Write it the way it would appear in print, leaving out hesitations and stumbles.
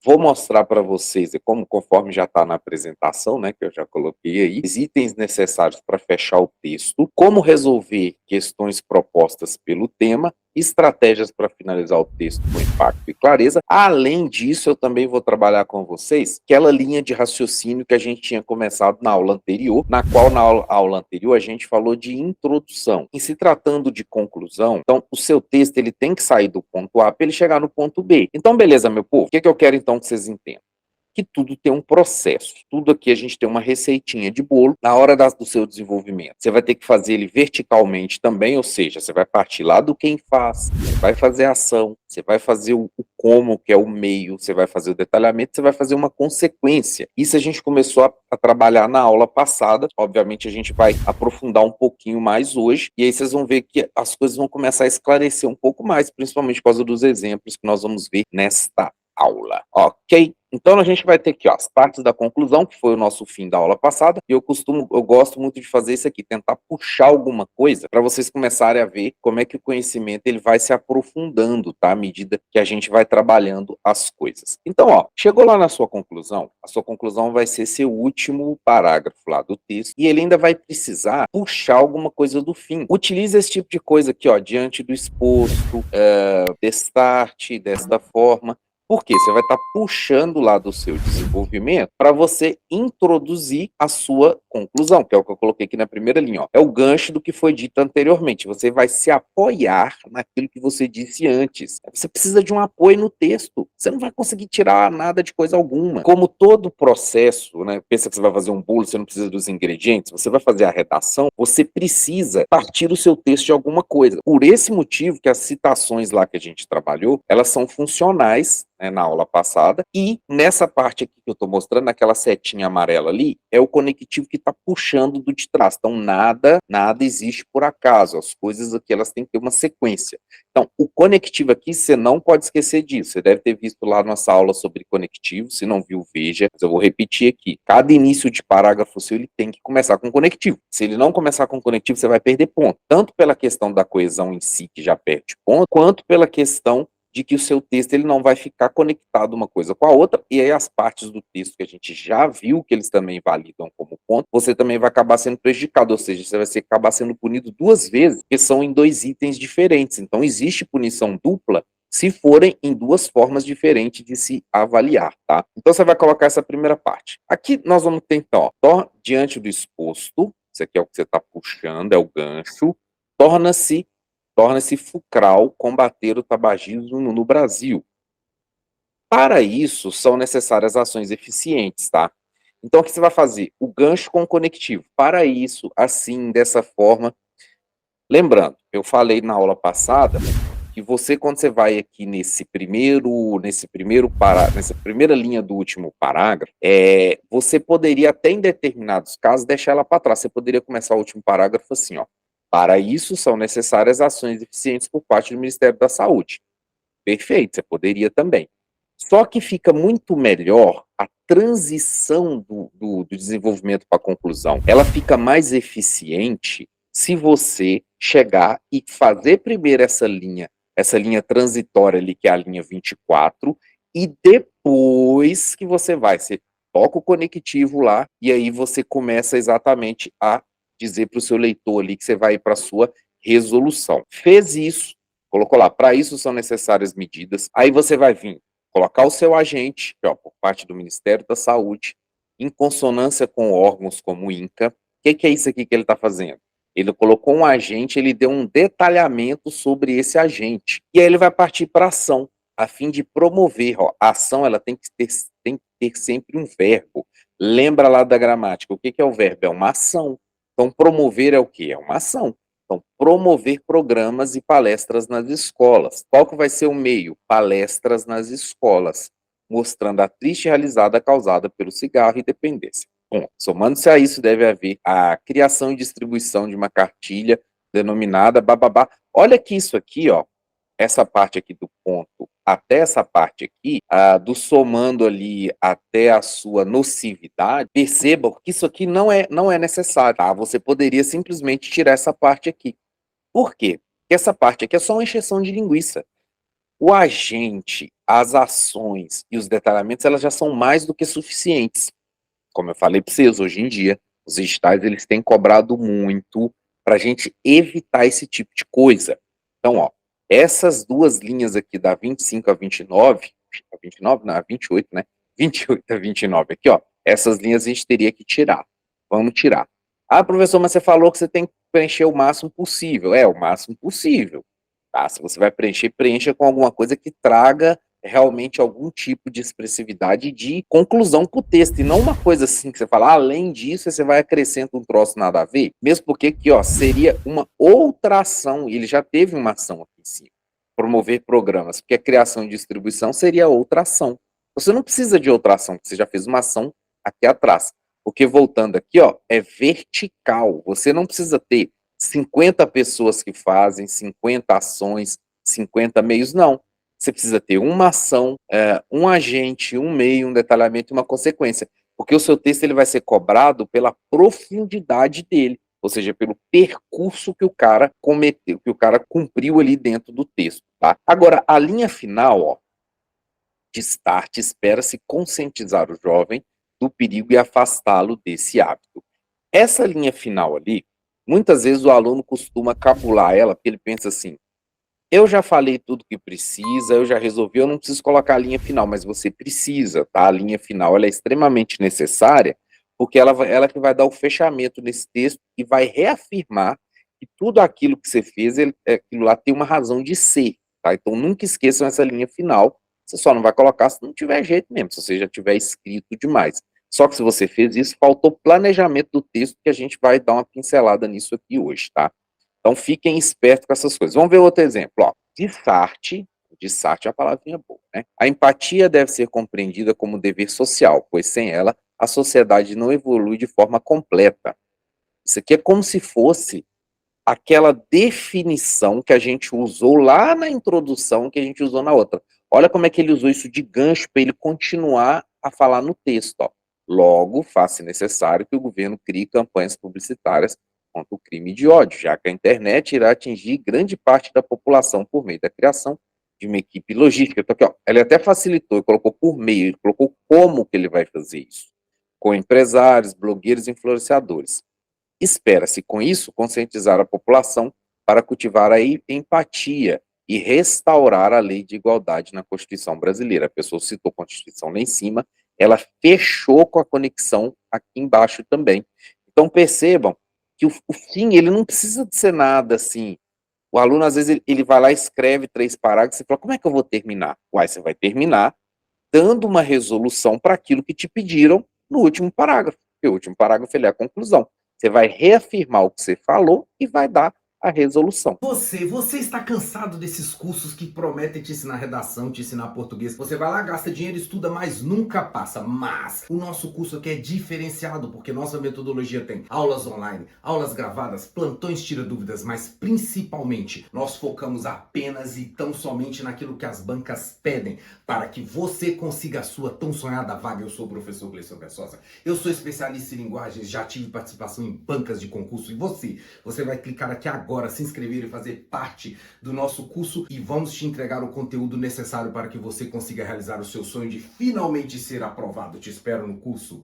Vou mostrar para vocês, conforme já está na apresentação, né, que eu já coloquei aí, os itens necessários para fechar o texto, como resolver questões propostas pelo tema, estratégias para finalizar o texto com impacto e clareza. Além disso, eu também vou trabalhar com vocês aquela linha de raciocínio que a gente tinha começado na aula anterior, na qual na aula anterior a gente falou de introdução. Em se tratando de conclusão, então o seu texto ele tem que sair do ponto A para ele chegar no ponto B. Então, beleza, meu povo, o que eu quero então que vocês entendam? Que tudo tem um processo. Tudo aqui a gente tem uma receitinha de bolo na hora do seu desenvolvimento. Você vai ter que fazer ele verticalmente também, ou seja, você vai partir lá do quem faz, você vai fazer a ação, você vai fazer o como, que é o meio, você vai fazer o detalhamento, você vai fazer uma consequência. Isso a gente começou a trabalhar na aula passada, obviamente a gente vai aprofundar um pouquinho mais hoje, e aí vocês vão ver que as coisas vão começar a esclarecer um pouco mais, principalmente por causa dos exemplos que nós vamos ver nesta aula, ok? Então a gente vai ter aqui ó, as partes da conclusão, que foi o nosso fim da aula passada, e eu gosto muito de fazer isso aqui, tentar puxar alguma coisa para vocês começarem a ver como é que o conhecimento ele vai se aprofundando, tá? À medida que a gente vai trabalhando as coisas. Então, ó, chegou lá na sua conclusão, a sua conclusão vai ser seu último parágrafo lá do texto, e ele ainda vai precisar puxar alguma coisa do fim. Utilize esse tipo de coisa aqui, ó, diante do exposto, destarte, desta forma. Porque você vai estar puxando lá do seu desenvolvimento para você introduzir a sua conclusão, que é o que eu coloquei aqui na primeira linha. Ó. É o gancho do que foi dito anteriormente. Você vai se apoiar naquilo que você disse antes. Você precisa de um apoio no texto. Você não vai conseguir tirar nada de coisa alguma. Como todo processo, né? Pensa que você vai fazer um bolo, você não precisa dos ingredientes. Você vai fazer a redação, você precisa partir o seu texto de alguma coisa. Por esse motivo que as citações lá que a gente trabalhou, elas são funcionais, né, na aula passada, e nessa parte aqui que eu estou mostrando, naquela setinha amarela ali, é o conectivo que está puxando do de trás. Então, nada existe por acaso, as coisas aqui, elas têm que ter uma sequência. Então, o conectivo aqui, você não pode esquecer disso, você deve ter visto lá nossa aula sobre conectivo, se não viu, veja, mas eu vou repetir aqui, cada início de parágrafo seu, ele tem que começar com conectivo. Se ele não começar com conectivo, você vai perder ponto, tanto pela questão da coesão em si, que já perde ponto, quanto pela questão de que o seu texto ele não vai ficar conectado uma coisa com a outra, e aí as partes do texto que a gente já viu que eles também validam como ponto, você também vai acabar sendo prejudicado, ou seja, você vai acabar sendo punido duas vezes, porque são em dois itens diferentes. Então, existe punição dupla se forem em duas formas diferentes de se avaliar, tá? Então, você vai colocar essa primeira parte. Aqui, nós vamos ter, então, ó, diante do exposto, isso aqui é o que você está puxando, é o gancho, torna-se fulcral combater o tabagismo no Brasil. Para isso, são necessárias ações eficientes, tá? Então, o que você vai fazer? O gancho com o conectivo. Para isso, assim, dessa forma. Lembrando, eu falei na aula passada que você, quando você vai aqui nessa primeira linha do último parágrafo, você poderia até em determinados casos deixar ela para trás. Você poderia começar o último parágrafo assim, ó. Para isso, são necessárias ações eficientes por parte do Ministério da Saúde. Perfeito, você poderia também. Só que fica muito melhor a transição do desenvolvimento para a conclusão. Ela fica mais eficiente se você chegar e fazer primeiro essa linha transitória ali, que é a linha 24, e depois que você toca o conectivo lá, e aí você começa exatamente a dizer para o seu leitor ali que você vai para a sua resolução. Fez isso, colocou lá, para isso são necessárias medidas, aí você vai vir colocar o seu agente, ó, por parte do Ministério da Saúde, em consonância com órgãos como o INCA. O que é isso aqui que ele está fazendo? Ele colocou um agente, ele deu um detalhamento sobre esse agente. E aí ele vai partir para a ação, a fim de promover. Ó, a ação ela tem que ter sempre um verbo. Lembra lá da gramática. O que é o verbo? É uma ação. Então, promover é o quê? É uma ação. Então, promover programas e palestras nas escolas. Qual que vai ser o meio? Palestras nas escolas, mostrando a triste realizada causada pelo cigarro e dependência. Bom, somando-se a isso, deve haver a criação e distribuição de uma cartilha denominada bababá. Olha que isso aqui, ó, essa parte aqui do ponto até essa parte aqui, do somando ali até a sua nocividade, percebam que isso aqui não é necessário, tá? Você poderia simplesmente tirar essa parte aqui. Por quê? Porque essa parte aqui é só uma encheção de linguiça. O agente, as ações e os detalhamentos, elas já são mais do que suficientes. Como eu falei para vocês, hoje em dia, os editais eles têm cobrado muito para a gente evitar esse tipo de coisa. Então, ó, essas duas linhas aqui da 25 a 29, a 29 não, a 28, né? 28 a 29 aqui, ó, essas linhas a gente teria que tirar. Vamos tirar. Ah, professor, mas você falou que você tem que preencher o máximo possível. É, o máximo possível. Tá? Se você vai preencher, preencha com alguma coisa que traga realmente algum tipo de expressividade de conclusão para o texto, e não uma coisa assim que você fala, além disso, você vai acrescentar um troço nada a ver, mesmo porque aqui, ó, seria uma outra ação, e ele já teve uma ação aqui em cima, promover programas, porque a criação e distribuição seria outra ação. Você não precisa de outra ação, você já fez uma ação aqui atrás, porque voltando aqui, ó, é vertical, você não precisa ter 50 pessoas que fazem, 50 ações, 50 meios, não. Você precisa ter uma ação, um agente, um meio, um detalhamento e uma consequência. Porque o seu texto ele vai ser cobrado pela profundidade dele, ou seja, pelo percurso que o cara cometeu, que o cara cumpriu ali dentro do texto. Tá? Agora, a linha final, ó, de start, espera-se conscientizar o jovem do perigo e afastá-lo desse hábito. Essa linha final ali, muitas vezes o aluno costuma capular ela, porque ele pensa assim, eu já falei tudo que precisa, eu já resolvi, eu não preciso colocar a linha final, mas você precisa, tá? A linha final, ela é extremamente necessária, porque ela que vai dar o fechamento nesse texto e vai reafirmar que tudo aquilo que você fez, aquilo lá tem uma razão de ser, tá? Então, nunca esqueçam essa linha final, você só não vai colocar se não tiver jeito mesmo, se você já tiver escrito demais. Só que se você fez isso, faltou planejamento do texto, que a gente vai dar uma pincelada nisso aqui hoje, tá? Então, fiquem espertos com essas coisas. Vamos ver outro exemplo. Ó. Dissarte é uma palavrinha boa, né? A empatia deve ser compreendida como dever social, pois sem ela, a sociedade não evolui de forma completa. Isso aqui é como se fosse aquela definição que a gente usou lá na introdução, que a gente usou na outra. Olha como é que ele usou isso de gancho para ele continuar a falar no texto. Ó. Logo, faz-se necessário que o governo crie campanhas publicitárias contra o crime de ódio, já que a internet irá atingir grande parte da população por meio da criação de uma equipe logística. Então, aqui, ó, ele até facilitou, colocou por meio, ele colocou como que ele vai fazer isso. Com empresários, blogueiros e influenciadores. Espera-se, com isso, conscientizar a população para cultivar a empatia e restaurar a lei de igualdade na Constituição brasileira. A pessoa citou a Constituição lá em cima, ela fechou com a conexão aqui embaixo também. Então, percebam que o fim, ele não precisa de ser nada assim. O aluno, às vezes, ele vai lá, escreve 3 parágrafos e fala, como é que eu vou terminar? Uai, você vai terminar dando uma resolução para aquilo que te pediram no último parágrafo. Porque o último parágrafo ele é a conclusão. Você vai reafirmar o que você falou e vai dar a resolução. Você está cansado desses cursos que prometem te ensinar redação, te ensinar português? Você vai lá, gasta dinheiro, estuda, mas nunca passa. Mas o nosso curso aqui é diferenciado, porque nossa metodologia tem aulas online, aulas gravadas, plantões tira dúvidas, mas principalmente nós focamos apenas e tão somente naquilo que as bancas pedem, para que você consiga a sua tão sonhada vaga. Eu sou o professor Gleison Versosa. Eu sou especialista em linguagens, já tive participação em bancas de concurso. E você vai clicar aqui agora, se inscrever e fazer parte do nosso curso e vamos te entregar o conteúdo necessário para que você consiga realizar o seu sonho de finalmente ser aprovado. Te espero no curso.